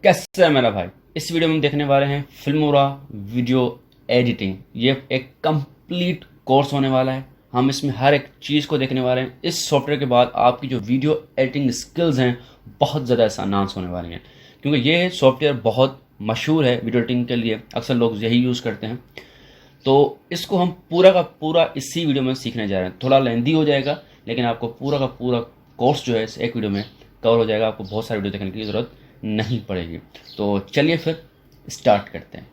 कैसे है मेरा भाई। इस वीडियो में हम देखने वाले हैं फिल्मोरा वीडियो एडिटिंग। ये एक कंप्लीट कोर्स होने वाला है। हम इसमें हर एक चीज़ को देखने वाले हैं। इस सॉफ्टवेयर के बाद आपकी जो वीडियो एडिटिंग स्किल्स हैं बहुत ज़्यादा एनहांस होने वाली हैं, क्योंकि ये सॉफ्टवेयर बहुत मशहूर है वीडियो एडिटिंग के लिए। अक्सर लोग यही यूज़ करते हैं। तो इसको हम पूरा का पूरा इसी वीडियो में सीखने जा रहे हैं। थोड़ा लेंदी हो जाएगा, लेकिन आपको पूरा का पूरा कोर्स जो है इस एक वीडियो में कवर हो जाएगा। आपको बहुत सारी वीडियो देखने की ज़रूरत नहीं पड़ेगी। तो चलिए फिर स्टार्ट करते हैं।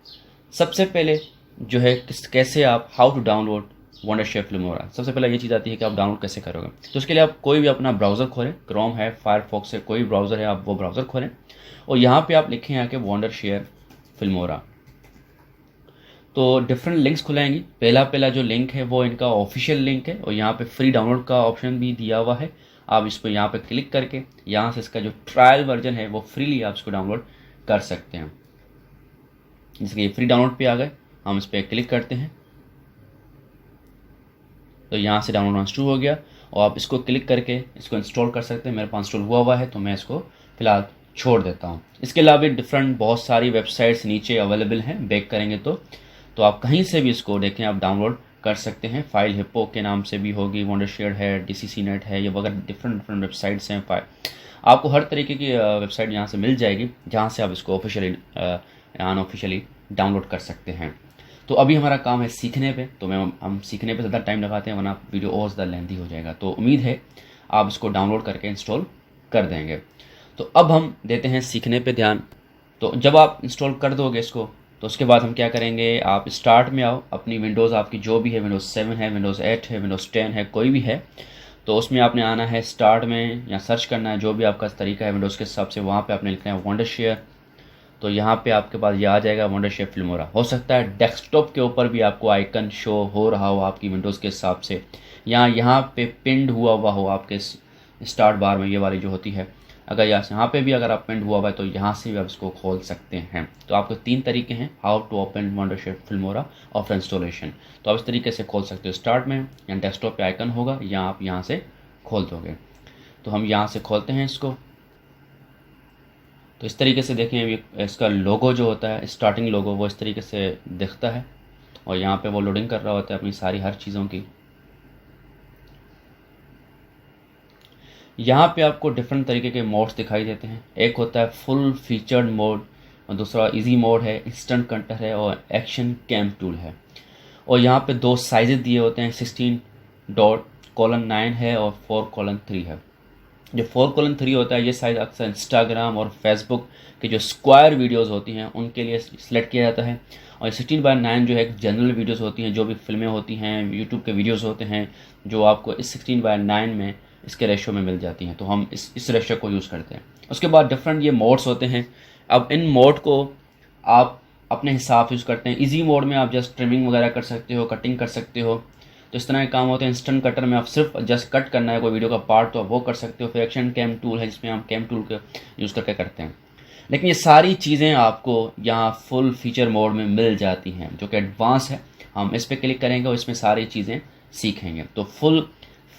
सबसे पहले जो है कैसे आप how to download Wondershare Filmora. सबसे पहले ये चीज़ आती है कि आप डाउनलोड कैसे करोगे। तो उसके लिए आप कोई भी अपना ब्राउज़र खोलें, क्रोम है, फायरफॉक्स है, कोई ब्राउज़र है, आप वो ब्राउज़र खोलें और यहाँ पे आप लिखें आके वंडरशेयर फिल्मोरा। तो डिफरेंट लिंक्स खुलाएंगी। पहला जो लिंक है वो इनका ऑफिशियल लिंक है और यहाँ पे फ्री डाउनलोड का ऑप्शन भी दिया हुआ है। आप इस पर यहाँ पे क्लिक करके यहाँ से इसका जो ट्रायल वर्जन है वो फ्रीली आप इसको डाउनलोड कर सकते हैं। जैसे कि ये फ्री डाउनलोड पे आ गए, हम इस पर क्लिक करते हैं तो यहाँ से डाउनलोड होना शुरू हो गया और आप इसको क्लिक करके इसको इंस्टॉल कर सकते हैं। मेरे पास इंस्टॉल हुआ है तो मैं इसको फिलहाल छोड़ देता हूँ। इसके अलावा भी डिफरेंट बहुत सारी वेबसाइट्स नीचे अवेलेबल हैं। बैक करेंगे तो आप कहीं से भी इसको देखें, आप डाउनलोड कर सकते हैं। फाइल हिप्पो के नाम से भी होगी, वंडरशेयर है, DCC नेट है, ये वगैरह डिफरेंट वेबसाइट्स हैं। आपको हर तरीके की वेबसाइट यहाँ से मिल जाएगी जहाँ से आप इसको ऑफिशियली अनऑफिशियली डाउनलोड कर सकते हैं। तो अभी हमारा काम है सीखने पे, तो हम सीखने पे ज़्यादा टाइम लगाते हैं वरना वीडियो और ज़्यादा लेंथी हो जाएगा। तो उम्मीद है आप इसको डाउनलोड करके इंस्टॉल कर देंगे। तो अब हम देते हैं सीखने पे ध्यान। तो जब आप इंस्टॉल कर दोगे इसको तो उसके बाद हम क्या करेंगे, आप स्टार्ट में आओ। अपनी विंडोज़ आपकी जो भी है, विंडोज़ 7 है, विंडोज़ 8 है, विंडोज़ 10 है, कोई भी है, तो उसमें आपने आना है स्टार्ट में या सर्च करना है, जो भी आपका तरीका है विंडोज़ के हिसाब से। वहाँ पे आपने लिखना है वंडरशेयर। तो यहाँ पे आपके पास ये आ जाएगा वंडरशेयर फिल्मोरा। हो सकता है डेस्कटॉप के ऊपर भी आपको आइकन शो हो रहा हो आपकी विंडोज़ के हिसाब से, या यहाँ पे पिंड हुआ हो आपके स्टार्ट बार में, ये वाली जो होती है। अगर यहाँ पे भी अगर आप पिंड हुआ है तो यहाँ से भी आप इसको खोल सकते हैं। तो आपको 3 तरीके हैं how to open Wondershare Filmora after installation. तो आप इस तरीके से खोल सकते हो, स्टार्ट में या डेस्कटॉप पे आइकन होगा या आप यहाँ से खोल दोगे। तो हम यहाँ से खोलते हैं इसको। तो इस तरीके से देखें, इसका लोगो जो होता है, स्टार्टिंग लोगो, वो इस तरीके से दिखता है और यहाँ पे वो लोडिंग कर रहा होता है अपनी सारी हर चीज़ों की। यहाँ पे आपको डिफरेंट तरीके के मोड्स दिखाई देते हैं। एक होता है फुल फीचर्ड मोड और दूसरा इजी मोड है, इंस्टेंट कटर है और एक्शन कैम टूल है। और यहाँ पे 2 साइजेस दिए होते हैं, 16:9 है और 4:3 है। जो 4:3 होता है ये साइज़ अक्सर इंस्टाग्राम और फेसबुक की जो स्क्वायर वीडियोस होती हैं उनके लिए सिलेक्ट किया जाता है। और 16:9 जो है जनरल वीडियोस होती हैं, जो भी फिल्में होती हैं, यूट्यूब के वीडियोस होते हैं, जो आपको इस 16:9 में इसके रेशो में मिल जाती हैं। तो हम इस रेशो को यूज़ करते हैं। उसके बाद डिफरेंट ये मोड्स होते हैं। अब इन मोड को आप अपने हिसाब से यूज़ करते हैं। ईजी मोड में आप जस्ट ट्रिमिंग वगैरह कर सकते हो, कटिंग कर सकते हो, तो इस तरह के काम होते हैं। इंस्टेंट कटर में आप सिर्फ जस्ट कट करना है कोई वीडियो का पार्ट तो आप वो कर सकते हो। फिर एक्शन कैम टूल है जिसमें हम कैम टूल का यूज़ करके करते हैं। लेकिन ये सारी चीज़ें आपको यहाँ फुल फीचर मोड में मिल जाती हैं, जो कि एडवांस है। हम इस पर क्लिक करेंगे और इसमें सारी चीज़ें सीखेंगे। तो फुल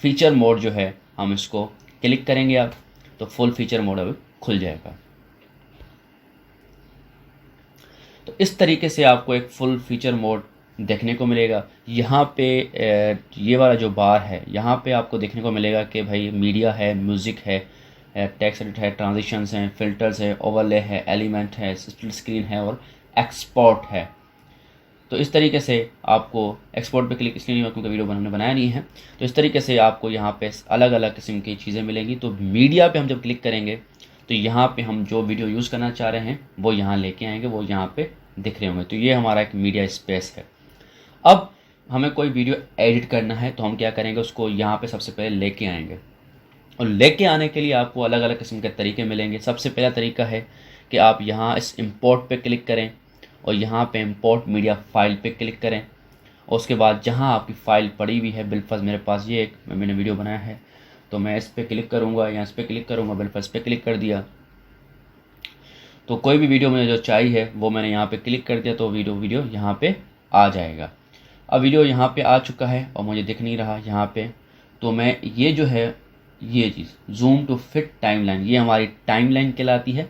फीचर मोड जो है हम इसको क्लिक करेंगे आप, तो फुल फीचर मोड अब खुल जाएगा। तो इस तरीके से आपको एक फुल फीचर मोड देखने को मिलेगा। यहाँ पे ये वाला जो बार है यहाँ पे आपको देखने को मिलेगा कि भाई मीडिया है, म्यूज़िक है, टेक्स्ट एडिट है, ट्रांजिशंस हैं, फिल्टर्स है, ओवरले है, एलिमेंट है, स्प्लिट स्क्रीन है और एक्सपोर्ट है। तो इस तरीके से आपको एक्सपोर्ट पे क्लिक इसलिए नहीं हुआ क्योंकि वीडियो बनाया नहीं है। तो इस तरीके से आपको यहाँ पे अलग अलग किस्म की चीज़ें मिलेंगी। तो मीडिया पे हम जब क्लिक करेंगे तो यहाँ पे हम जो वीडियो यूज़ करना चाह रहे हैं वो यहाँ लेके आएंगे, वो यहाँ पे दिख रहे होंगे। तो ये हमारा एक मीडिया स्पेस है। अब हमें कोई वीडियो एडिट करना है तो हम क्या करेंगे, उसको यहाँ पे सबसे पहले लेके आएंगे। और लेके आने के लिए आपको अलग अलग किस्म के तरीके मिलेंगे। सबसे पहला तरीका है कि आप यहाँ इस इंपोर्ट पे क्लिक करें और यहाँ पे इंपोर्ट मीडिया फाइल पे क्लिक करें। और उसके बाद जहाँ आपकी फ़ाइल पड़ी हुई है, बिलफर्ज मेरे पास ये एक मैंने वीडियो बनाया है तो मैं इस पर क्लिक करूँगा या इस पर क्लिक करूँगा, बिलफर्ज पे क्लिक कर दिया। तो कोई भी वीडियो मुझे जो चाहिए वो मैंने यहाँ पे क्लिक कर दिया तो वीडियो यहाँ पे आ जाएगा। अब वीडियो यहाँ पे आ चुका है और मुझे दिख नहीं रहा यहाँ पे, तो मैं ये जो है ये चीज़ जूम टू फिट टाइमलाइन, ये हमारी टाइमलाइन कहलाती है।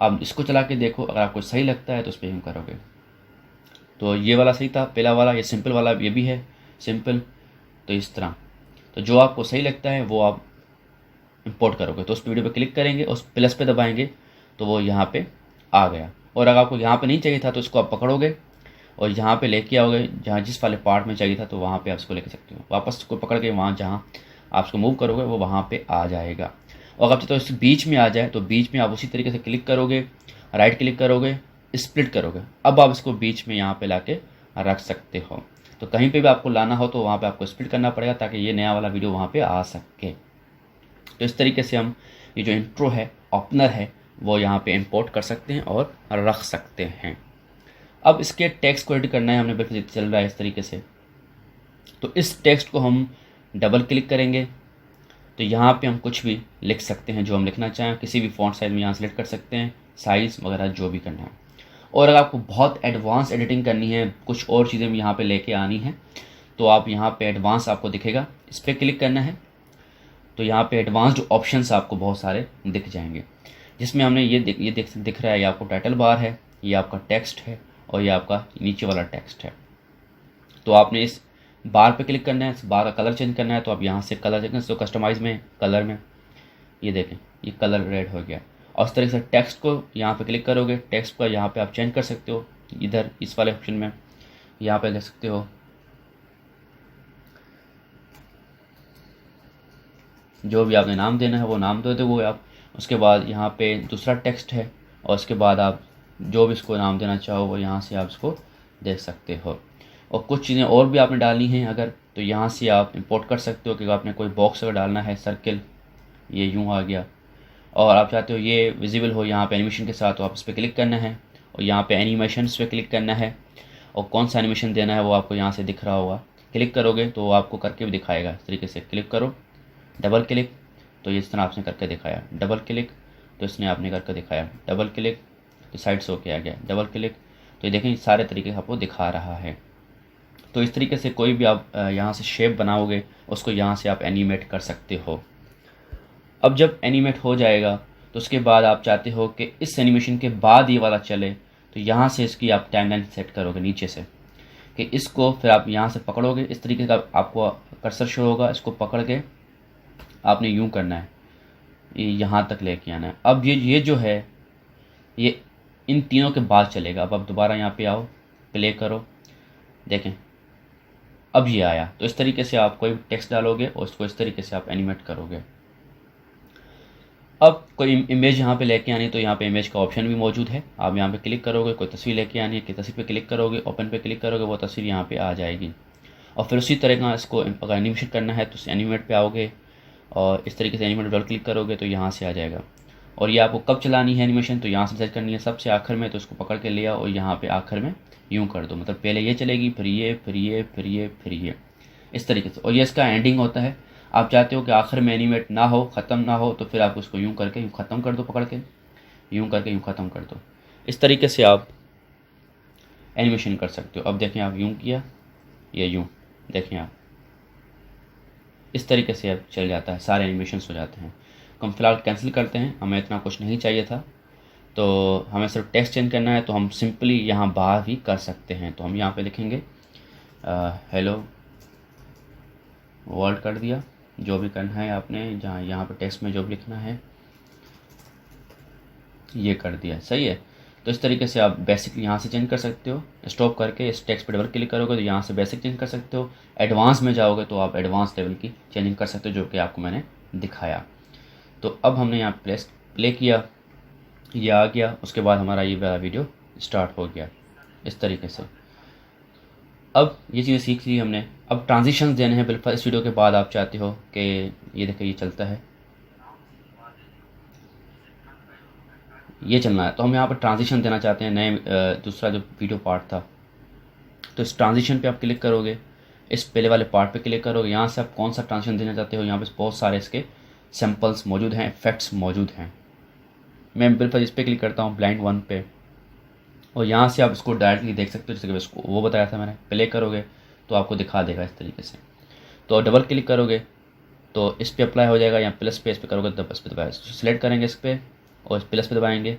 आप इसको चला के देखो, अगर आपको सही लगता है तो उस पर यूँ करोगे। तो ये वाला सही था, पहला वाला, ये सिंपल वाला ये भी है सिंपल। तो इस तरह, तो जो आपको सही लगता है वो आप इंपोर्ट करोगे। तो उस वीडियो पे क्लिक करेंगे, उस प्लस पे दबाएंगे तो वो यहाँ पे आ गया। और अगर आपको यहाँ पे नहीं चाहिए था तो इसको आप पकड़ोगे और यहाँ पे लेके आओगे, जहाँ जिस वाले पार्ट में चाहिए था तो वहाँ पे आप इसको लेके सकते हो। वापस इसको पकड़ के वहाँ जहाँ आप इसको मूव करोगे वो वहाँ पे आ जाएगा। और अगर तो इस बीच में आ जाए तो बीच में आप उसी तरीके से क्लिक करोगे, राइट क्लिक करोगे, स्प्लिट करोगे। अब आप इसको बीच में यहाँ पे लाके रख सकते हो। तो कहीं पे भी आपको लाना हो तो वहाँ पे आपको स्प्लिट करना पड़ेगा ताकि ये नया वाला वीडियो वहाँ पे आ सके। तो इस तरीके से हम ये जो इंट्रो है, ओपनर है, वो यहाँ पे इंपोर्ट कर सकते हैं और रख सकते हैं। अब इसके टेक्स्ट को एडिट करना है, हमने बिल्कुल चल रहा है इस तरीके से। तो इस टेक्स्ट को हम डबल क्लिक करेंगे तो यहाँ पे हम कुछ भी लिख सकते हैं जो हम लिखना चाहें, किसी भी फॉन्ट साइज में यहाँ सेलेक्ट कर सकते हैं, साइज़ वगैरह जो भी करना है। और अगर आपको बहुत एडवांस एडिटिंग करनी है, कुछ और चीज़ें भी यहाँ पे लेके आनी है, तो आप यहाँ पे एडवांस आपको दिखेगा, इस पर क्लिक करना है। तो यहाँ पे एडवांस्ड ऑप्शंस आपको बहुत सारे दिख जाएंगे, जिसमें हमने ये दिख रहा है, ये आपको टाइटल बार है, ये आपका टेक्स्ट है और ये आपका नीचे वाला टेक्स्ट है। तो आपने इस बार पे क्लिक करना है, इस बार का कलर चेंज करना है, तो आप यहाँ से कलर चेंज तो कस्टमाइज में कलर में ये देखें ये कलर रेड हो गया। और इस तरीके से टेक्स्ट को यहाँ पे क्लिक करोगे, टेक्स्ट का यहाँ पे आप चेंज कर सकते हो, इधर इस वाले ऑप्शन में यहाँ पे देख सकते हो, जो भी आपने नाम देना है वो नाम दे दो वो आप। उसके बाद यहाँ पे दूसरा टेक्स्ट है और उसके बाद आप जो भी इसको नाम देना चाहो वो यहाँ से आप इसको दे सकते हो। और कुछ चीज़ें और भी आपने डालनी हैं अगर, तो यहाँ से आप इंपोर्ट कर सकते हो कि आपने कोई बॉक्स अगर डालना है, सर्किल, ये यूँ आ गया। और आप चाहते हो ये विजिबल हो यहाँ पे एनिमेशन के साथ, तो आप इस पर क्लिक करना है और यहाँ पे एनिमेशंस पे क्लिक करना है और कौन सा एनिमेशन देना है वो आपको यहाँ से दिख रहा होगा। क्लिक करोगे तो आपको करके भी दिखाएगा। इस तरीके से क्लिक करो, डबल क्लिक, तो इस तरह आपने करके दिखाया, डबल क्लिक तो इसने आपने करके दिखाया, डबल क्लिक तो साइड से होके आ गया, डबल क्लिक तो ये देखें सारे तरीके से आपको दिखा रहा है। तो इस तरीके से कोई भी आप यहाँ से शेप बनाओगे उसको यहाँ से आप एनिमेट कर सकते हो। अब जब एनिमेट हो जाएगा तो उसके बाद आप चाहते हो कि इस एनिमेशन के बाद ये वाला चले, तो यहाँ से इसकी आप टाइमलाइन सेट करोगे नीचे से, कि इसको फिर आप यहाँ से पकड़ोगे, इस तरीके का आपको कर्सर शो होगा, इसको पकड़ के आपने यूँ करना है, ये यहाँ तक लेके आना है। अब ये जो है ये इन तीनों के बाद चलेगा। अब आप दोबारा यहाँ पे आओ, प्ले करो, देखें अब ये आया। तो इस तरीके से आप कोई टेक्स्ट डालोगे और उसको इस तरीके से आप एनिमेट करोगे। अब कोई इमेज यहाँ पे लेके आनी है तो यहाँ पे इमेज का ऑप्शन भी मौजूद है, आप यहाँ पे क्लिक करोगे, कोई तस्वीर लेके आनी है कि तस्वीर पे क्लिक करोगे, ओपन पे क्लिक करोगे, वो तस्वीर यहाँ पे आ जाएगी। और फिर उसी तरह का इसको अगर एनिमेशन करना है तो एनिमेट पे आओगे और इस तरीके से एनिमेट डबल क्लिक करोगे तो यहाँ से आ जाएगा। और ये आपको कब चलानी है एनिमेशन, तो यहाँ से सेट करनी है सबसे आखिर में, तो उसको पकड़ के लिया और यहाँ पे आखिर में यूँ कर दो, मतलब पहले ये चलेगी, फिर ये, फिर ये, फिर ये, फिर ये, इस तरीके से। और ये इसका एंडिंग होता है। आप चाहते हो कि आखिर में एनिमेट ना हो, ख़त्म ना हो, तो फिर आप उसको यूँ करके यूँ ख़त्म कर दो, पकड़ के यूँ करके यूँ ख़त्म कर दो। इस तरीके से आप एनिमेशन कर सकते हो। अब देखें आप यूँ किया, ये यूँ देखें आप, इस तरीके से अब चल जाता है, सारे एनिमेशंस हो जाते हैं। तो हम फिलहाल कैंसिल करते हैं, हमें इतना कुछ नहीं चाहिए था, तो हमें सिर्फ टेक्स्ट चेंज करना है, तो हम सिंपली यहाँ बाहर भी कर सकते हैं। तो हम यहाँ पे लिखेंगे हेलो वर्ल्ड कर दिया, जो भी करना है आपने, जहाँ यहाँ पे टेक्स्ट में जो भी लिखना है ये कर दिया, सही है। तो इस तरीके से आप बेसिक यहाँ से चेंज कर सकते हो, स्टॉप करके इस टेक्स्ट पर डबल क्लिक करोगे तो यहाँ से बेसिक चेंज कर सकते हो। एडवांस में जाओगे तो आप एडवांस लेवल की चेंजिंग कर सकते हो, जो कि आपको मैंने दिखाया। तो अब हमने यहाँ प्ले किया, ये आ गया, उसके बाद हमारा ये वाला वीडियो स्टार्ट हो गया इस तरीके से। अब ये चीज़ें सीख ली हमने। अब ट्रांजिशंस देने हैं बिल्कुल इस वीडियो के बाद। आप चाहते हो कि ये देखिए ये चलता है, ये चलना है, तो हम यहाँ पर ट्रांजिशन देना चाहते हैं नए दूसरा जो वीडियो पार्ट था। तो इस ट्रांजिशन पे आप क्लिक करोगे, इस पहले वाले पार्ट पे क्लिक करोगे, यहाँ से आप कौन सा ट्रांजिशन देना चाहते हो, यहाँ पे बहुत सारे इसके सैम्पल्स मौजूद हैं, इफेक्ट्स मौजूद हैं। मैं बिल्कुल इस पर क्लिक करता हूँ ब्लाइंड 1 पे, और यहाँ से आप इसको डायरेक्टली देख सकते हो, जैसे कि इसको वो बताया था मैंने। प्ले करोगे तो आपको दिखा देगा इस तरीके से। तो डबल क्लिक करोगे तो इस पर अप्लाई हो जाएगा, या प्लस पे इस पर करोगे तो इस पर दबाएगा, सेलेक्ट करेंगे इस पर और इस प्लस पे दबाएंगे